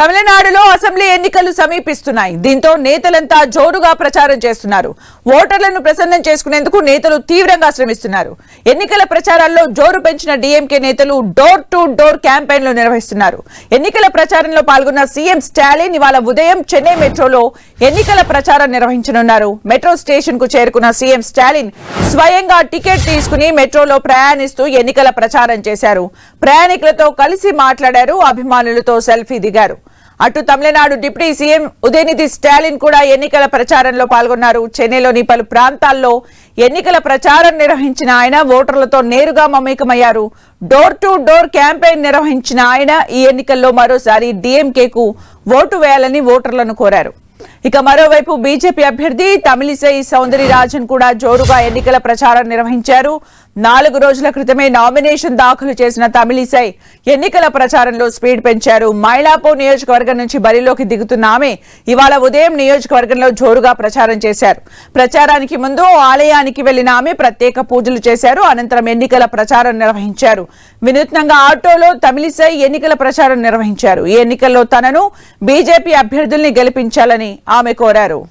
తమిళనాడులో అసెంబ్లీ ఎన్నికలు సమీపిస్తున్నాయి. దీంతో నేతలంతా జోరుగా ప్రచారం చేస్తున్నారు. ఓటర్లను ప్రసన్నం చేసుకునేందుకు నేతలు తీవ్రంగా శ్రమిస్తున్నారు. ఎన్నికల ప్రచారాల్లో జోరు పెంచిన డీఎంకే నేతలు డోర్ టు డోర్ క్యాంపెయిన్లు నిర్వహిస్తున్నారు. ఎన్నికల ప్రచారంలో పాల్గొన్న సీఎం స్టాలిన్ ఇవాళ ఉదయం చెన్నై మెట్రోలో ఎన్నికల ప్రచారం నిర్వహించనున్నారు. మెట్రో స్టేషన్ కు చేరుకున్న సీఎం స్టాలిన్ స్వయంగా టికెట్ తీసుకుని మెట్రోలో ప్రయాణిస్తూ ఎన్నికల ప్రచారం చేశారు. ప్రయాణికులతో కలిసి మాట్లాడారు. అభిమానులతో సెల్ఫీ దిగారు. అటు తమిళనాడు డిప్యూటీ సీఎం ఉదయనిధి స్టాలిన్ కూడా ఎన్నికల ప్రచారంలో పాల్గొన్నారు. చెన్నైలోని పలు ప్రాంతాల్లో ఎన్నికల ప్రచారం నిర్వహించిన ఆయన ఓటర్లతో నేరుగా మమేకమయ్యారు. డోర్ టు డోర్ క్యాంపెయిన్ నిర్వహించిన ఆయన ఈ ఎన్నికల్లో మరోసారి డీఎంకేకు ఓటు వేయాలని ఓటర్లను కోరారు. ఇక మరోవైపు బీజేపీ అభ్యర్థి తమిళిసై సౌందరరాజన్ కూడా జోరుగా ఎన్నికల ప్రచారం నిర్వహించారు. 4 రోజుల క్రితమే నామినేషన్ దాఖలు చేసిన తమిళిసై ఎన్నికల ప్రచారంలో స్పీడ్ పెంచారు. మైలాపూర్ నియోజకవర్గం నుంచి బరిలోకి దిగుతున్న ఆమె ఇవాళ ఉదయం నియోజకవర్గంలో జోరుగా ప్రచారం చేశారు. ప్రచారానికి ముందు ఆలయానికి వెళ్లిన ఆమె ప్రత్యేక పూజలు చేశారు. అనంతరం ఎన్నికల ప్రచారం నిర్వహించారు. వినూత్నంగా ఆటోలో తమిళిసై ఎన్నికల ప్రచారం నిర్వహించారు. ఈ ఎన్నికల్లో తనను బీజేపీ అభ్యర్థుల్ని గెలిపించాలని ఆమె కోరారు.